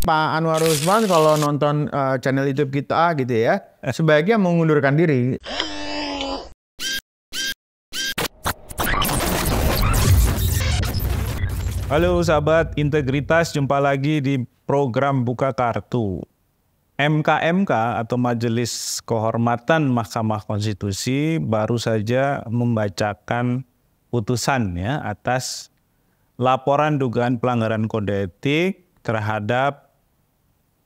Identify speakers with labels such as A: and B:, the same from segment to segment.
A: Pak Anwar Usman kalau nonton channel YouTube kita gitu ya, sebaiknya mengundurkan diri.
B: Halo sahabat integritas, jumpa lagi di program Buka Kartu. MK atau Majelis Kehormatan Mahkamah Konstitusi baru saja membacakan putusan ya atas laporan dugaan pelanggaran kode etik terhadap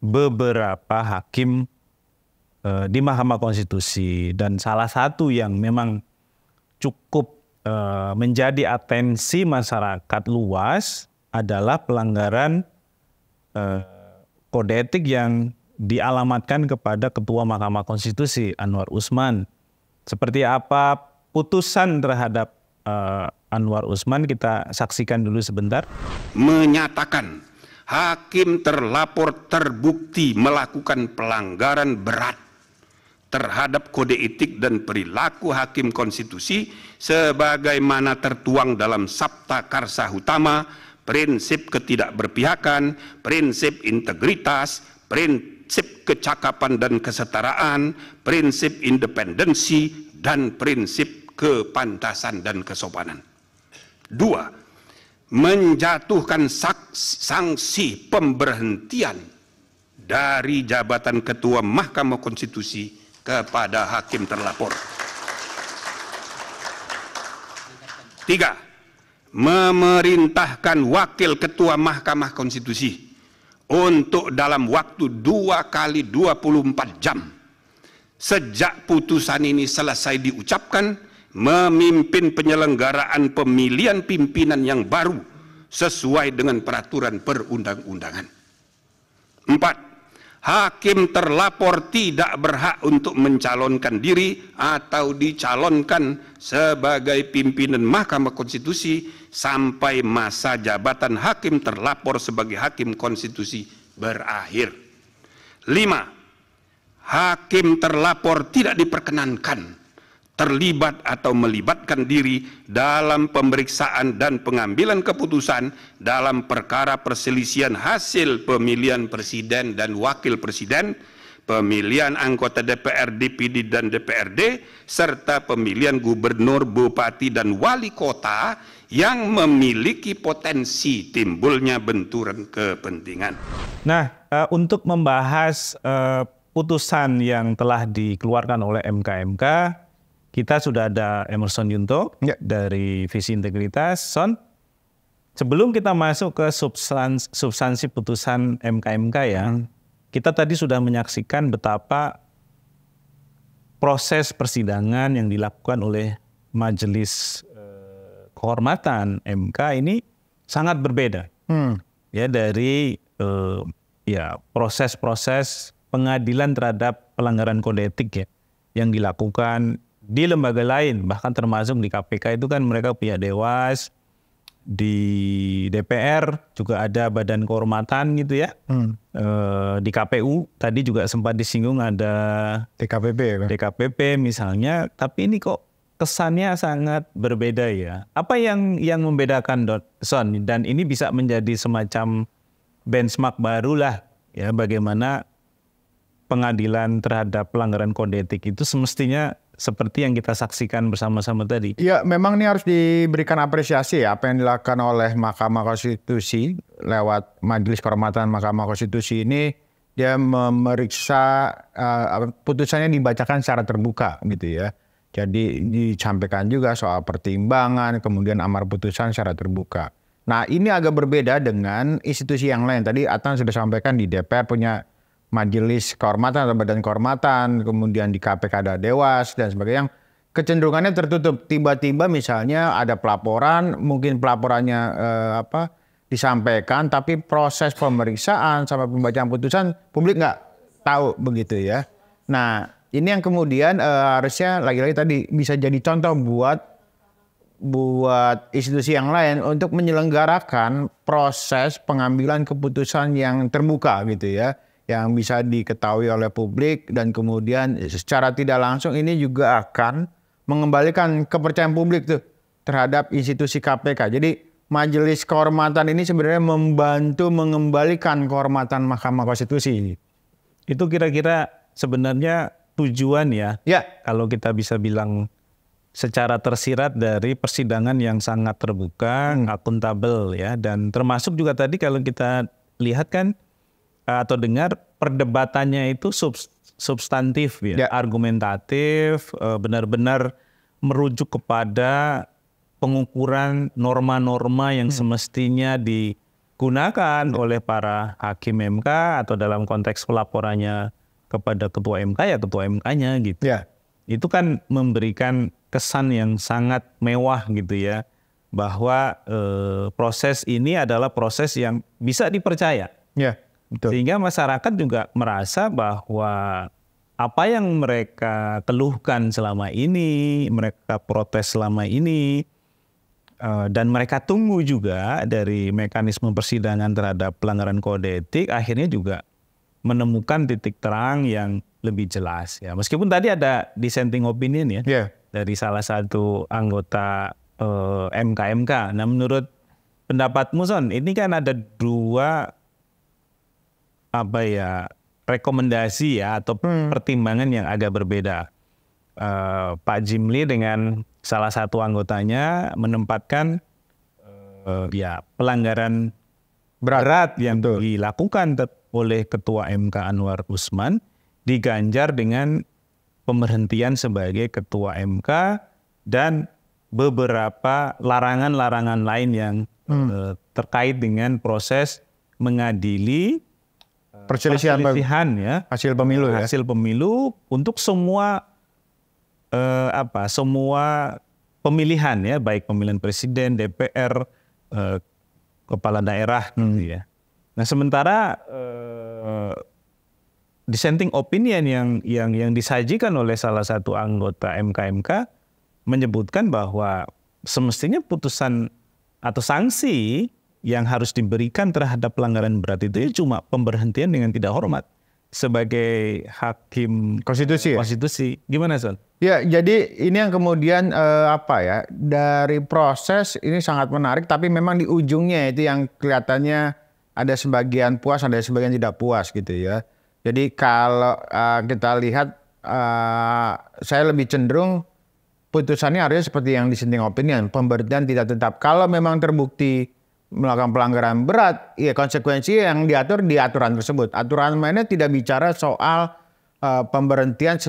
B: beberapa hakim di Mahkamah Konstitusi, dan salah satu yang memang cukup menjadi atensi masyarakat luas adalah pelanggaran kode etik yang dialamatkan kepada Ketua Mahkamah Konstitusi Anwar Usman. Seperti apa putusan terhadap Anwar Usman, kita saksikan dulu sebentar.
C: Menyatakan hakim terlapor terbukti melakukan pelanggaran berat terhadap kode etik dan perilaku hakim konstitusi sebagaimana tertuang dalam Sabta Karsa Utama, prinsip ketidakberpihakan, prinsip integritas, prinsip kecakapan dan kesetaraan, prinsip independensi, dan prinsip kepantasan dan kesopanan. 2. Menjatuhkan sanksi pemberhentian dari jabatan Ketua Mahkamah Konstitusi kepada hakim terlapor. 3. Memerintahkan Wakil Ketua Mahkamah Konstitusi untuk dalam waktu 2 kali 24 jam sejak putusan ini selesai diucapkan memimpin penyelenggaraan pemilihan pimpinan yang baru sesuai dengan peraturan perundang-undangan. 4. Hakim terlapor tidak berhak untuk mencalonkan diri atau dicalonkan sebagai pimpinan Mahkamah Konstitusi sampai masa jabatan hakim terlapor sebagai hakim konstitusi berakhir. 5. Hakim terlapor tidak diperkenankan terlibat atau melibatkan diri dalam pemeriksaan dan pengambilan keputusan dalam perkara perselisihan hasil pemilihan presiden dan wakil presiden, pemilian anggota DPR, DPD, dan DPRD, serta pemilihan gubernur, bupati, dan wali kota yang memiliki potensi timbulnya benturan kepentingan.
B: Nah, untuk membahas putusan yang telah dikeluarkan oleh MK, kita sudah ada Emerson Yunto dari Visi Integritas. Son, sebelum kita masuk ke substansi putusan MK ya, kita tadi sudah menyaksikan betapa proses persidangan yang dilakukan oleh Majelis Kehormatan MK ini sangat berbeda ya dari proses-proses pengadilan terhadap pelanggaran kode etik ya yang dilakukan di lembaga lain, bahkan termasuk di KPK itu kan mereka punya dewas, di DPR juga ada badan kehormatan gitu ya, di KPU tadi juga sempat disinggung ada DKPP misalnya, tapi ini kok kesannya sangat berbeda ya. Apa yang membedakan Son, dan ini bisa menjadi semacam benchmark baru lah ya, bagaimana pengadilan terhadap pelanggaran kode etik itu semestinya seperti yang kita saksikan bersama-sama tadi.
A: Ya, memang ini harus diberikan apresiasi ya, apa yang dilakukan oleh Mahkamah Konstitusi lewat Majelis Kehormatan Mahkamah Konstitusi ini. Dia memeriksa putusannya dibacakan secara terbuka gitu ya. Jadi disampaikan juga soal pertimbangan, kemudian amar putusan secara terbuka. Nah, ini agak berbeda dengan institusi yang lain. Tadi Atan sudah sampaikan di DPR punya Majelis Kehormatan atau Badan Kehormatan, kemudian di KPK ada Dewas dan sebagainya, yang kecenderungannya tertutup. Tiba-tiba misalnya ada pelaporan, mungkin pelaporannya disampaikan, tapi proses pemeriksaan sampai pembacaan putusan publik nggak tahu begitu ya. Nah, ini yang kemudian harusnya lagi-lagi tadi bisa jadi contoh buat institusi yang lain untuk menyelenggarakan proses pengambilan keputusan yang terbuka gitu ya, yang bisa diketahui oleh publik, dan kemudian secara tidak langsung ini juga akan mengembalikan kepercayaan publik tuh terhadap institusi KPK. Jadi Majelis Kehormatan ini sebenarnya membantu mengembalikan kehormatan Mahkamah Konstitusi.
B: Itu kira-kira sebenarnya tujuan ya.
A: Ya.
B: Kalau kita bisa bilang secara tersirat dari persidangan yang sangat terbuka, akuntabel ya, dan termasuk juga tadi kalau kita lihat kan atau dengar perdebatannya itu substantif ya, argumentatif, benar-benar merujuk kepada pengukuran norma-norma yang semestinya digunakan oleh para hakim MK atau dalam konteks pelaporannya kepada ketua MK ya ketua MK-nya gitu.
A: Ya.
B: Itu kan memberikan kesan yang sangat mewah gitu ya, bahwa proses ini adalah proses yang bisa dipercaya.
A: Ya, betul.
B: Sehingga masyarakat juga merasa bahwa apa yang mereka keluhkan selama ini, mereka protes selama ini, dan mereka tunggu juga dari mekanisme persidangan terhadap pelanggaran kode etik, akhirnya juga menemukan titik terang yang lebih jelas ya. Meskipun tadi ada dissenting opinion ya, dari salah satu anggota MK. Nah, menurut pendapatmu Son, ini kan ada dua rekomendasi ya atau pertimbangan yang agak berbeda. Pak Jimli dengan salah satu anggotanya menempatkan pelanggaran berat yang dilakukan oleh Ketua MK Anwar Usman diganjar dengan pemberhentian sebagai Ketua MK dan beberapa larangan-larangan lain yang terkait dengan proses mengadili perselisihan ya,
A: hasil pemilu
B: hasil pemilu untuk semua semua pemilihan ya, baik pemilihan presiden, DPR, kepala daerah gitu ya. Nah, sementara dissenting opinion yang disajikan oleh salah satu anggota MK menyebutkan bahwa semestinya putusan atau sanksi yang harus diberikan terhadap pelanggaran berat itu ya cuma pemberhentian dengan tidak hormat sebagai hakim konstitusi. Gimana Son?
A: Ya, jadi ini yang kemudian dari proses ini sangat menarik, tapi memang di ujungnya itu yang kelihatannya ada sebagian puas, ada sebagian tidak puas gitu ya. Jadi kalau kita lihat, saya lebih cenderung putusannya harusnya seperti yang dissenting opinion, pemberhentian tidak tetap. Kalau memang terbukti melakukan pelanggaran berat, ya konsekuensi yang diatur di aturan tersebut. Aturan mainnya tidak bicara soal pemberhentian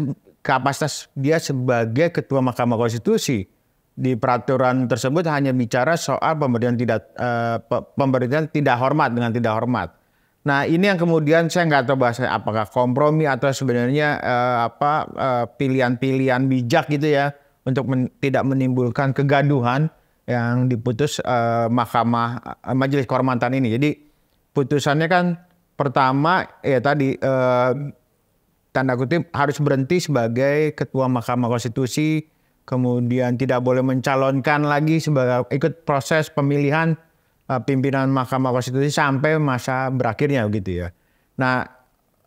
A: kapasitas dia sebagai Ketua Mahkamah Konstitusi. Di peraturan tersebut hanya bicara soal pemberhentian tidak hormat dengan tidak hormat. Nah, ini yang kemudian saya nggak tahu bahasa apakah kompromi atau sebenarnya pilihan-pilihan bijak gitu ya untuk tidak menimbulkan kegaduhan yang diputus Majelis Kehormatan ini. Jadi putusannya kan pertama ya tadi tanda kutip harus berhenti sebagai Ketua Mahkamah Konstitusi, kemudian tidak boleh mencalonkan lagi sebagai ikut proses pemilihan pimpinan Mahkamah Konstitusi sampai masa berakhirnya gitu ya. Nah,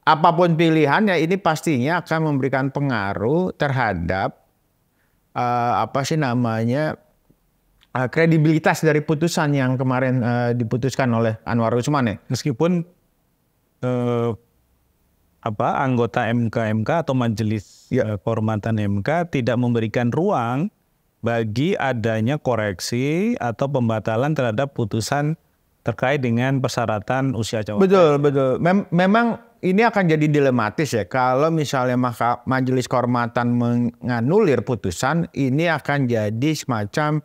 A: apapun pilihannya ini pastinya akan memberikan pengaruh terhadap kredibilitas dari putusan yang kemarin diputuskan oleh Anwar Usman ya.
B: Meskipun anggota MK atau Majelis Kehormatan MK tidak memberikan ruang bagi adanya koreksi atau pembatalan terhadap putusan terkait dengan persyaratan usia cawapres.
A: Betul. Memang ini akan jadi dilematis ya kalau misalnya Majelis Kehormatan menganulir putusan, ini akan jadi semacam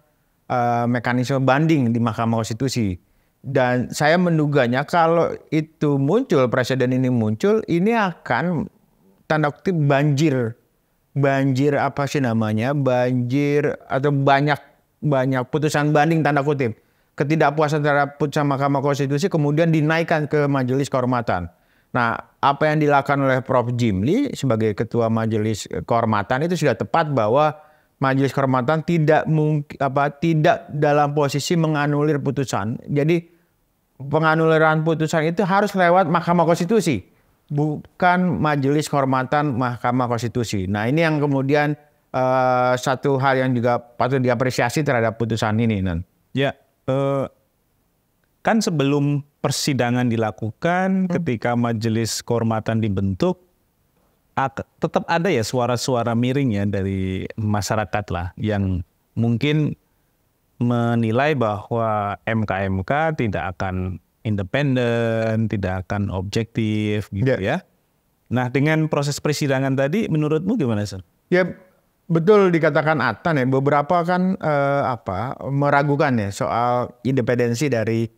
A: mekanisme banding di Mahkamah Konstitusi. Dan saya menduganya kalau itu muncul, presiden ini muncul, ini akan tanda kutip banjir atau banyak putusan banding tanda kutip. Ketidakpuasan terhadap putusan Mahkamah Konstitusi kemudian dinaikkan ke Majelis Kehormatan. Nah, apa yang dilakukan oleh Prof. Jimli sebagai Ketua Majelis Kehormatan itu sudah tepat bahwa Majelis Kehormatan tidak dalam posisi menganulir putusan. Jadi penganuliran putusan itu harus lewat Mahkamah Konstitusi, bukan Majelis Kehormatan Mahkamah Konstitusi. Nah, ini yang kemudian satu hal yang juga patut diapresiasi terhadap putusan ini, Nan.
B: Ya, kan sebelum persidangan dilakukan, ketika majelis kehormatan dibentuk, tetap ada ya suara-suara miring ya dari masyarakat lah yang mungkin menilai bahwa MK tidak akan independen, tidak akan objektif gitu ya. Nah, dengan proses persidangan tadi menurutmu gimana, Sir?
A: Ya betul dikatakan Atan ya, beberapa kan meragukan ya soal independensi dari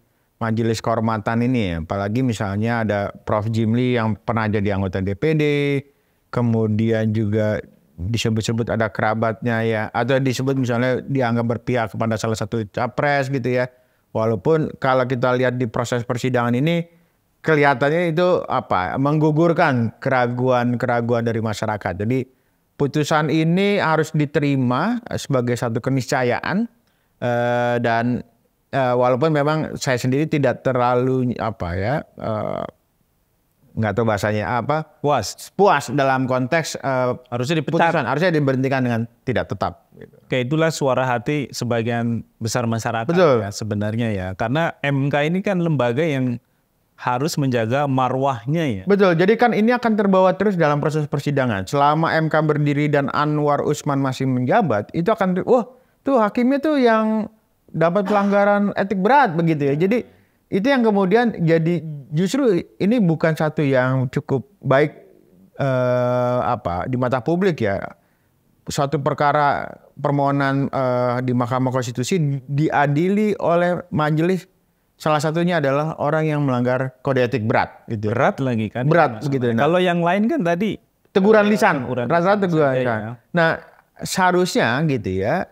A: Majelis Kehormatan ini ya. Apalagi misalnya ada Prof. Jimli yang pernah jadi anggota DPD, kemudian juga disebut-sebut ada kerabatnya ya, atau disebut misalnya dianggap berpihak kepada salah satu capres gitu ya. Walaupun kalau kita lihat di proses persidangan ini kelihatannya itu menggugurkan keraguan-keraguan dari masyarakat. Jadi putusan ini harus diterima sebagai satu keniscayaan dan walaupun memang saya sendiri tidak terlalu nggak tahu bahasanya puas dalam konteks
B: harusnya
A: putusan harusnya diberhentikan dengan tidak tetap. Gitu.
B: Kayak itulah suara hati sebagian besar masyarakat.
A: Betul.
B: Ya, sebenarnya ya, karena MK ini kan lembaga yang harus menjaga marwahnya ya.
A: Betul. Jadi kan ini akan terbawa terus dalam proses persidangan. Selama MK berdiri dan Anwar Usman masih menjabat, itu akan tuh hakimnya tuh yang dapat pelanggaran etik berat begitu ya. Jadi itu yang kemudian jadi justru ini bukan satu yang cukup baik di mata publik ya. Suatu perkara permohonan di Mahkamah Konstitusi diadili oleh majelis, salah satunya adalah orang yang melanggar kode etik berat gitu.
B: Berat lagi kan.
A: Berat begitu.
B: Nah, kalau yang lain kan tadi
A: teguran lisan, rata-rata teguran lisan.
B: Ya.
A: Nah, seharusnya gitu ya.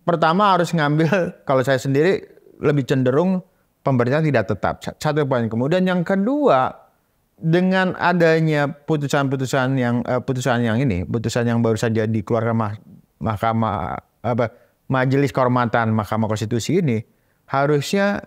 A: Pertama harus ngambil, kalau saya sendiri lebih cenderung pemberhentian tidak tetap. Satu poin. Kemudian yang kedua, dengan adanya putusan yang baru saja dikeluarkan Majelis Kehormatan Mahkamah Konstitusi ini, harusnya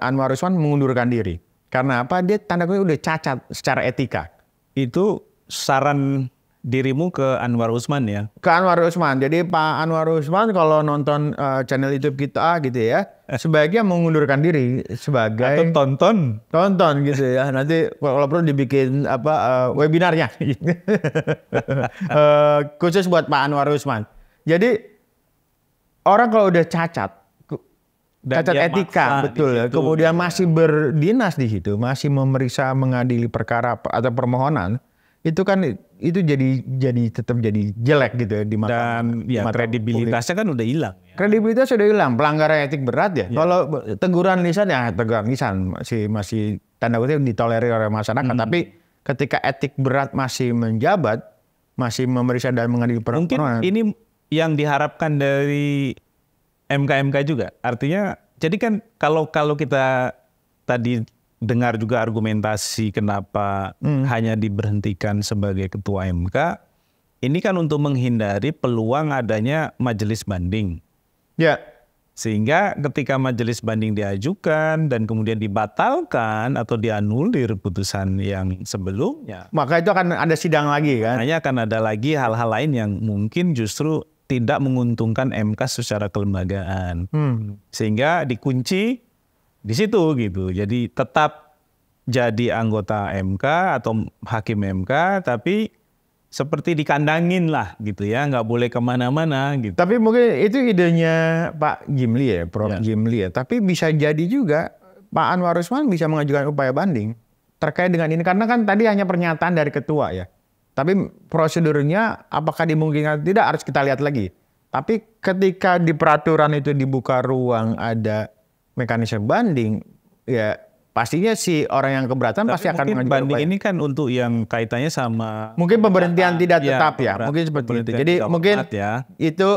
A: Anwar Usman mengundurkan diri. Karena apa? Dia tanda kutip udah cacat secara etika.
B: Itu saran dirimu ke Anwar Usman ya?
A: Ke Anwar Usman. Jadi Pak Anwar Usman kalau nonton channel YouTube kita gitu ya, sebaiknya mengundurkan diri sebagai
B: atau tonton
A: gitu ya. Nanti kalau perlu dibikin webinarnya khusus buat Pak Anwar Usman. Jadi orang kalau udah cacat etika betul ya. Kemudian masih berdinas di situ, masih memeriksa mengadili perkara atau permohonan, itu kan itu jadi tetap jadi jelek gitu ya di mata
B: dan ya kredibilitasnya kan udah hilang. Ya.
A: Kredibilitas sudah hilang, pelanggaran etik berat ya. Kalau teguran lisan masih tanda kutip ditolerir oleh masyarakat. Tapi ketika etik berat masih menjabat, masih memeriksa dan mengadili permohonan.
B: Mungkin ini yang diharapkan dari MK juga. Artinya jadi kan kalau kita tadi dengar juga argumentasi kenapa hanya diberhentikan sebagai ketua MK, ini kan untuk menghindari peluang adanya majelis banding.
A: Ya.
B: Sehingga ketika majelis banding diajukan dan kemudian dibatalkan atau dianulir putusan yang sebelumnya,
A: maka itu akan ada sidang lagi kan?
B: Hanya akan ada lagi hal-hal lain yang mungkin justru tidak menguntungkan MK secara kelembagaan. Sehingga dikunci di situ gitu. Jadi tetap jadi anggota MK atau hakim MK, tapi seperti dikandangin lah gitu ya, nggak boleh kemana-mana gitu.
A: Tapi mungkin itu idenya Pak Jimli ya, Prof. Jimli ya. Tapi bisa jadi juga Pak Anwar Usman bisa mengajukan upaya banding terkait dengan ini. Karena kan tadi hanya pernyataan dari ketua ya. Tapi prosedurnya apakah dimungkinkan tidak harus kita lihat lagi. Tapi ketika di peraturan itu dibuka ruang ada mekanisme banding, ya pastinya si orang yang keberatan pasti akan mengajukan
B: banding ini kan untuk yang kaitannya sama
A: mungkin pemberhentian tidak tetap ya, mungkin seperti itu. Jadi mungkin itu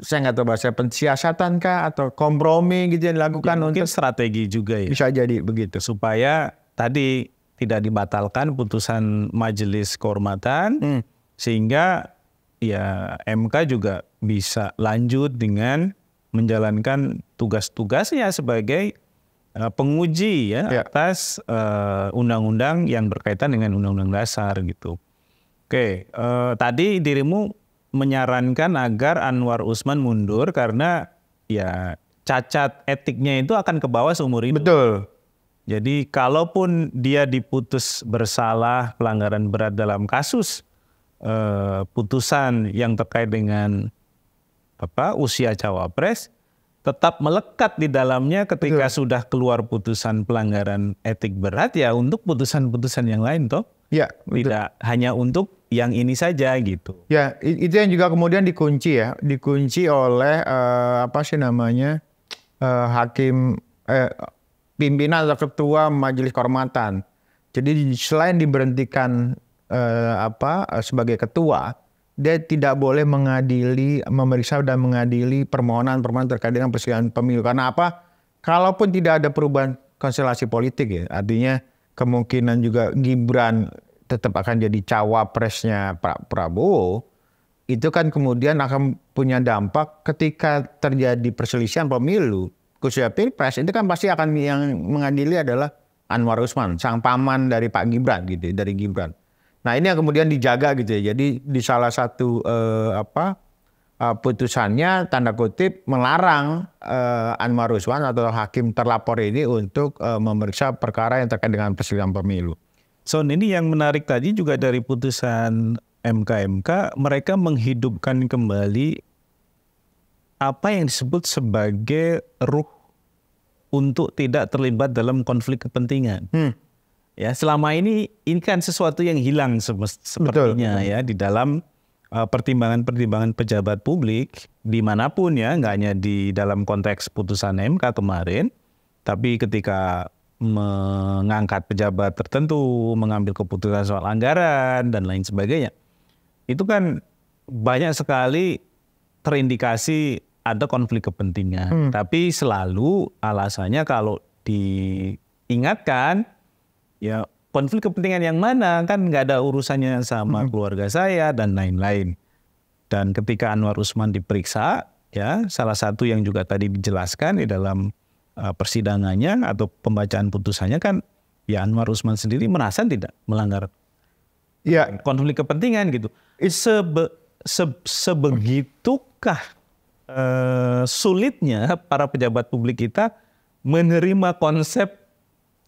A: saya nggak tahu bahasa pensiasatan kah atau kompromi gitu yang dilakukan
B: mungkin
A: untuk
B: strategi juga ya.
A: Bisa jadi begitu
B: supaya tadi tidak dibatalkan putusan Majelis Kehormatan sehingga ya MK juga bisa lanjut dengan menjalankan tugas-tugasnya sebagai penguji ya atas undang-undang yang berkaitan dengan undang-undang dasar gitu. Oke, tadi dirimu menyarankan agar Anwar Usman mundur karena ya cacat etiknya itu akan ke bawah seumur hidup.
A: Betul.
B: Jadi kalaupun dia diputus bersalah pelanggaran berat dalam kasus putusan yang terkait dengan usia cawapres, tetap melekat di dalamnya ketika sudah keluar putusan pelanggaran etik berat ya untuk putusan-putusan yang lain toh.
A: Ya,
B: tidak hanya untuk yang ini saja gitu.
A: Ya, itu yang juga kemudian dikunci oleh hakim pimpinan atau ketua majelis kehormatan. Jadi selain diberhentikan sebagai ketua, dia tidak boleh memeriksa dan mengadili permohonan-permohonan terkait dengan perselisihan pemilu. Karena apa? Kalaupun tidak ada perubahan konstelasi politik ya, artinya kemungkinan juga Gibran tetap akan jadi cawapresnya Pak Prabowo, itu kan kemudian akan punya dampak ketika terjadi perselisihan pemilu, khususnya Pilpres, itu kan pasti akan yang mengadili adalah Anwar Usman, sang paman dari Pak Gibran gitu, dari Gibran. Nah ini yang kemudian dijaga gitu ya. Jadi di salah satu putusannya tanda kutip melarang Anwar Usman atau hakim terlapor ini untuk memeriksa perkara yang terkait dengan perselisihan pemilu.
B: So ini yang menarik tadi juga dari putusan MK, mereka menghidupkan kembali apa yang disebut sebagai ruh untuk tidak terlibat dalam konflik kepentingan. Ya, selama ini kan sesuatu yang hilang sepertinya. Betul. Ya di dalam pertimbangan-pertimbangan pejabat publik dimanapun ya, nggak hanya di dalam konteks putusan MK kemarin, tapi ketika mengangkat pejabat tertentu, mengambil keputusan soal anggaran dan lain sebagainya, itu kan banyak sekali terindikasi ada konflik kepentingan. Tapi selalu alasannya kalau diingatkan, ya konflik kepentingan yang mana, kan nggak ada urusannya sama keluarga saya dan lain-lain. Dan ketika Anwar Usman diperiksa, ya salah satu yang juga tadi dijelaskan di dalam persidangannya atau pembacaan putusannya kan, ya Anwar Usman sendiri merasa tidak melanggar konflik kepentingan gitu. Sebegitukah sulitnya para pejabat publik kita menerima konsep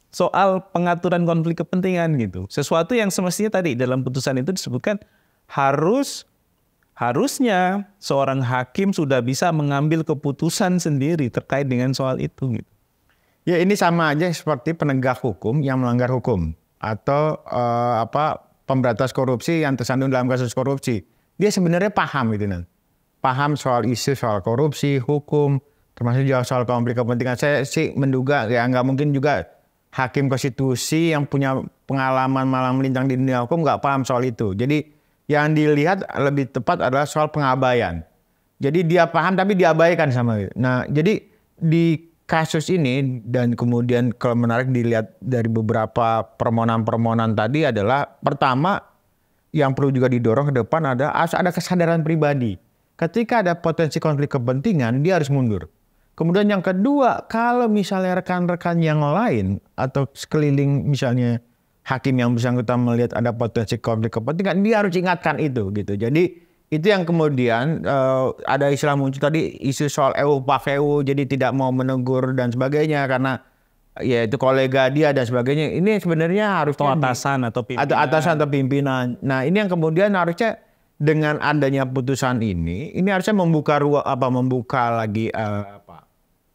B: soal pengaturan konflik kepentingan gitu. Sesuatu yang semestinya tadi dalam putusan itu disebutkan harusnya seorang hakim sudah bisa mengambil keputusan sendiri terkait dengan soal itu gitu.
A: Ya ini sama aja seperti penegak hukum yang melanggar hukum atau pemberantas korupsi yang tersandung dalam kasus korupsi. Dia sebenarnya paham gitu kan. Paham soal isu soal korupsi, hukum, termasuk juga soal konflik kepentingan. Saya sih menduga ya nggak mungkin juga hakim konstitusi yang punya pengalaman malang melintang di dunia hukum nggak paham soal itu. Jadi yang dilihat lebih tepat adalah soal pengabaian. Jadi dia paham tapi diabaikan sama itu. Nah jadi di kasus ini dan kemudian kalau menarik dilihat dari beberapa permohonan-permohonan tadi adalah pertama yang perlu juga didorong ke depan harus ada kesadaran pribadi. Ketika ada potensi konflik kepentingan dia harus mundur. Kemudian yang kedua, kalau misalnya rekan-rekan yang lain atau sekeliling misalnya hakim yang bersangkutan melihat ada potensi konflik kepentingan, dia harus ingatkan itu gitu. Jadi itu yang kemudian ada istilah muncul tadi isu soal pakeu, jadi tidak mau menegur dan sebagainya karena ya itu kolega dia dan sebagainya. Ini sebenarnya harus
B: atasan atau
A: pimpinan. Nah ini yang kemudian harusnya dengan adanya putusan ini harusnya membuka lagi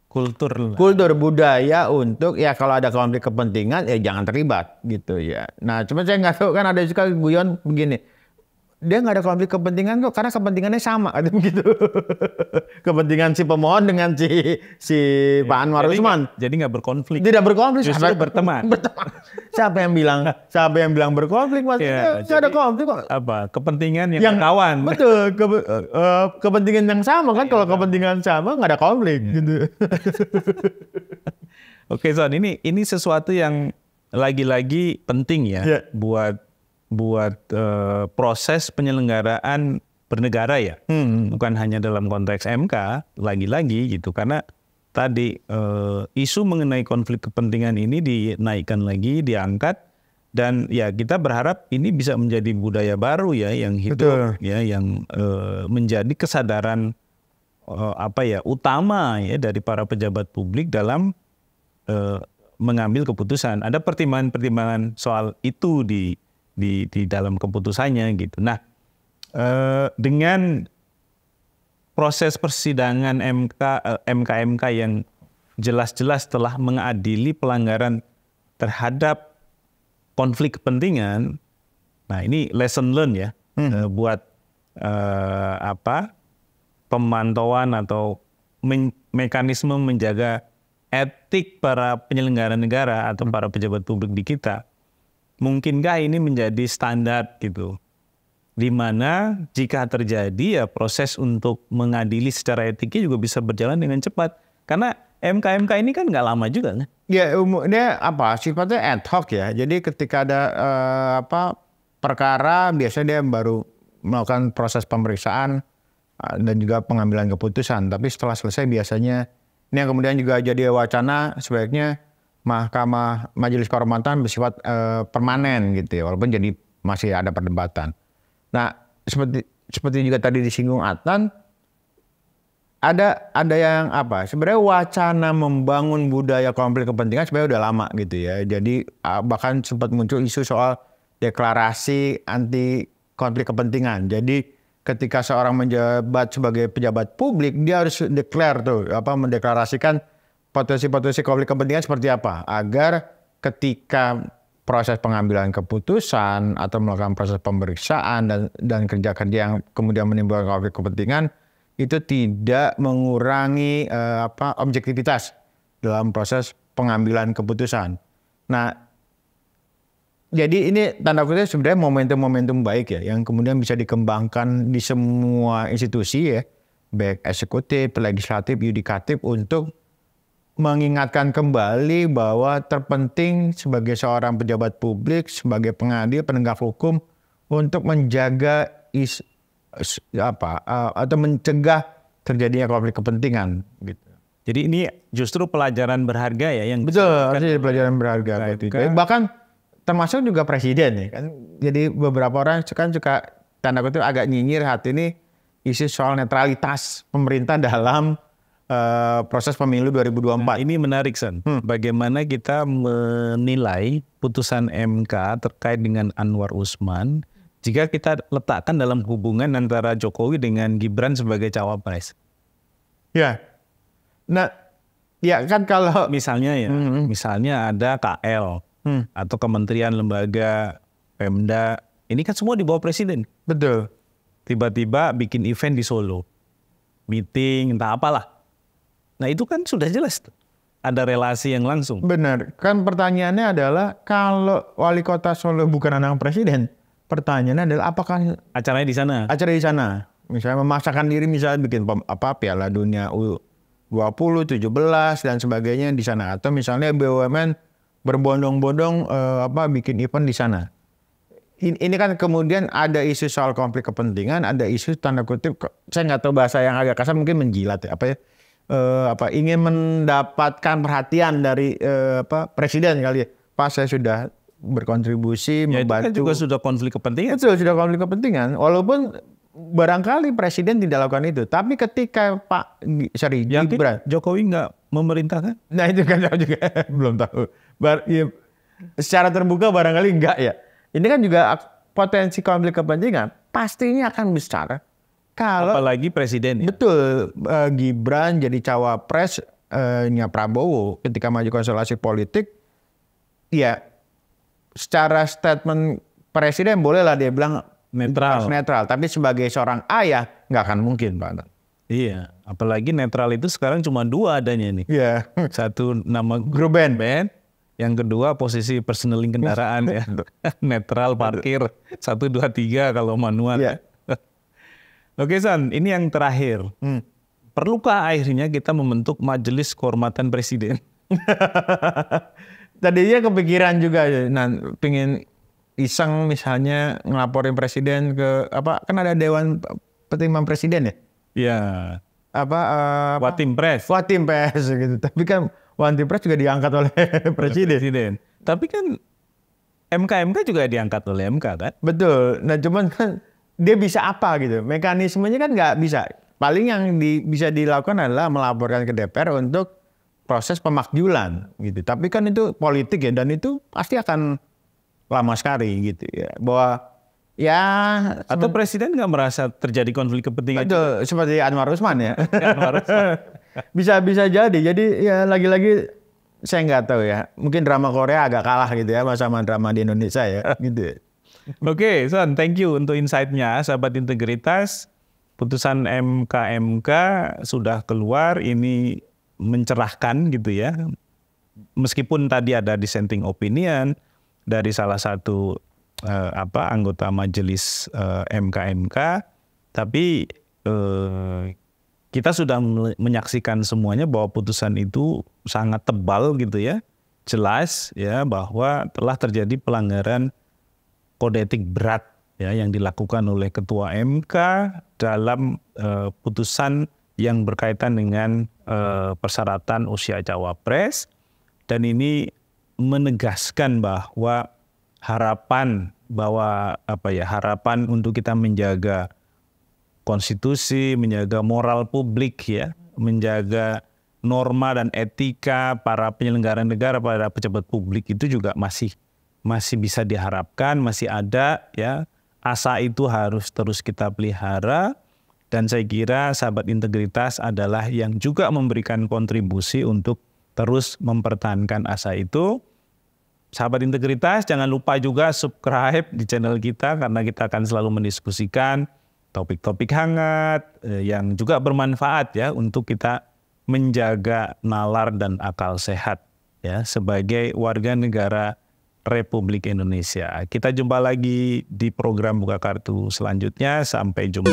A: kultur budaya untuk ya kalau ada konflik kepentingan ya jangan terlibat gitu ya. Nah cuma saya nggak tahu kan ada juga guyon begini, dia nggak ada konflik kepentingan kok karena kepentingannya sama kan begitu. Kepentingan si pemohon dengan si Pak Anwar Usman.
B: Jadi nggak berkonflik.
A: Tidak berkonflik,
B: justru berteman.
A: Siapa yang bilang berkonflik? Maksudnya nggak ada konflik kok.
B: Kepentingan yang kawan.
A: Betul. Kepentingan yang sama kan. Kalau kepentingan sama nggak ada konflik gitu.
B: Oke Son, ini sesuatu yang lagi-lagi penting ya buat proses penyelenggaraan bernegara ya, bukan hanya dalam konteks MK lagi-lagi gitu, karena tadi isu mengenai konflik kepentingan ini dinaikkan lagi, diangkat, dan ya kita berharap ini bisa menjadi budaya baru ya yang hidup. Betul. Ya yang menjadi kesadaran utama ya dari para pejabat publik dalam mengambil keputusan. Ada pertimbangan-pertimbangan soal itu di dalam keputusannya gitu. Nah, dengan proses persidangan MK yang jelas-jelas telah mengadili pelanggaran terhadap konflik kepentingan. Nah, ini lesson learn ya buat pemantauan atau mekanisme menjaga etik para penyelenggara negara atau para pejabat publik di kita. Mungkinkah ini menjadi standar gitu? Di mana jika terjadi ya proses untuk mengadili secara etiknya juga bisa berjalan dengan cepat. Karena MK ini kan nggak lama juga kan?
A: Ya, dia sifatnya ad hoc ya. Jadi ketika ada perkara biasanya dia baru melakukan proses pemeriksaan dan juga pengambilan keputusan. Tapi setelah selesai biasanya ini yang kemudian juga jadi wacana sebaiknya Majelis Kehormatan bersifat permanen gitu ya, walaupun jadi masih ada perdebatan. Nah, seperti juga tadi disinggung Adnan, ada yang sebenarnya wacana membangun budaya konflik kepentingan sebenarnya udah lama gitu ya. Jadi bahkan sempat muncul isu soal deklarasi anti konflik kepentingan. Jadi ketika seorang menjabat sebagai pejabat publik, dia harus mendeklarasikan potensi-potensi konflik kepentingan seperti apa agar ketika proses pengambilan keputusan atau melakukan proses pemeriksaan dan kerja-kerja yang kemudian menimbulkan konflik kepentingan itu tidak mengurangi objektivitas dalam proses pengambilan keputusan. Nah, jadi ini tanda kutip sebenarnya momentum-momentum baik ya yang kemudian bisa dikembangkan di semua institusi ya, baik eksekutif, legislatif, yudikatif untuk mengingatkan kembali bahwa terpenting sebagai seorang pejabat publik, sebagai pengadil, penegak hukum untuk menjaga atau mencegah terjadinya konflik kepentingan gitu.
B: Jadi ini justru pelajaran berharga ya yang
A: betul, harusnya pelajaran berharga gitu. Bahkan termasuk juga presiden ya kan. Jadi beberapa orang kan suka tanda kutip agak nyinyir hati ini isu soal netralitas pemerintah dalam proses pemilu 2024.
B: Nah, ini menarik San. Bagaimana kita menilai putusan MK terkait dengan Anwar Usman jika kita letakkan dalam hubungan antara Jokowi dengan Gibran sebagai cawapres.
A: Ya. Nah, ya kan kalau
B: misalnya misalnya ada KL atau kementerian, lembaga, Pemda, ini kan semua di bawah presiden.
A: Betul.
B: Tiba-tiba bikin event di Solo. Meeting, entah apalah. Nah itu kan sudah jelas ada relasi yang langsung.
A: Benar. Kan pertanyaannya adalah kalau wali kota Solo bukan anak presiden, pertanyaannya adalah apakah
B: acaranya di sana?
A: Acara di sana. Misalnya memaksakan diri misalnya bikin Piala Dunia U20, 17 dan sebagainya di sana, atau misalnya BUMN berbondong-bondong bikin event di sana. Ini kan kemudian ada isu soal konflik kepentingan, ada isu tanda kutip, saya nggak tahu bahasa yang agak kasar mungkin menjilat ya, ingin mendapatkan perhatian dari presiden kali ya. Pak, saya sudah berkontribusi
B: ya,
A: membantu.
B: Itu kan juga sudah konflik kepentingan.
A: Betul, sudah konflik kepentingan. Walaupun barangkali presiden tidak lakukan itu, tapi ketika Gibran,
B: Jokowi nggak memerintahkan?
A: Nah itu kan juga belum tahu. Secara terbuka barangkali enggak ya. Ini kan juga potensi konflik kepentingan pastinya akan besar. Kalau
B: apalagi presiden ya?
A: Betul, Gibran jadi cawapres Prabowo ketika maju konstelasi politik, ya secara statement presiden bolehlah dia bilang netral. Tapi sebagai seorang ayah nggak akan mungkin, Pak.
B: Iya, apalagi netral itu sekarang cuma 2 adanya nih.
A: Iya.
B: Satu nama
A: grup band,
B: yang kedua posisi personeling kendaraan ya. Netral parkir 1, 2, 3 kalau manual.
A: Iya.
B: Oke San, ini yang terakhir. Perlukah akhirnya kita membentuk Majelis Kehormatan Presiden?
A: Tadinya kepikiran juga, pengen iseng misalnya ngelaporin presiden ke kan ada Dewan Pertimbangan Presiden ya?
B: Iya. Watimpres
A: gitu. Tapi kan Watimpres juga diangkat oleh presiden.
B: Tapi kan MK juga diangkat oleh MK kan?
A: Betul. Nah cuman kan dia bisa apa gitu? Mekanismenya kan nggak bisa. paling yang bisa dilakukan adalah melaporkan ke DPR untuk proses pemakjulan gitu. Tapi kan itu politik ya, dan itu pasti akan lama sekali gitu ya. Bahwa ya
B: atau presiden nggak merasa terjadi konflik kepentingan?
A: Itu seperti Anwar Usman ya.
B: Anwar Usman.
A: bisa jadi. Jadi ya lagi-lagi saya nggak tahu ya. Mungkin drama Korea agak kalah gitu ya sama drama di Indonesia ya gitu.
B: Oke, Son, thank you untuk insight-nya, sahabat integritas. Putusan MK sudah keluar, ini mencerahkan gitu ya. Meskipun tadi ada dissenting opinion dari salah satu anggota majelis MK, tapi kita sudah menyaksikan semuanya bahwa putusan itu sangat tebal gitu ya, jelas ya bahwa telah terjadi pelanggaran kode etik berat ya yang dilakukan oleh Ketua MK dalam putusan yang berkaitan dengan persyaratan usia cawapres, dan ini menegaskan bahwa harapan untuk kita menjaga konstitusi, menjaga moral publik ya, menjaga norma dan etika para penyelenggara negara, para pejabat publik itu juga masih bisa diharapkan, masih ada ya. Asa itu harus terus kita pelihara, dan saya kira sahabat integritas adalah yang juga memberikan kontribusi untuk terus mempertahankan asa itu. Sahabat integritas, jangan lupa juga subscribe di channel kita karena kita akan selalu mendiskusikan topik-topik hangat yang juga bermanfaat ya untuk kita menjaga nalar dan akal sehat ya sebagai warga negara Republik Indonesia. Kita jumpa lagi di program Buka Kartu selanjutnya. Sampai jumpa.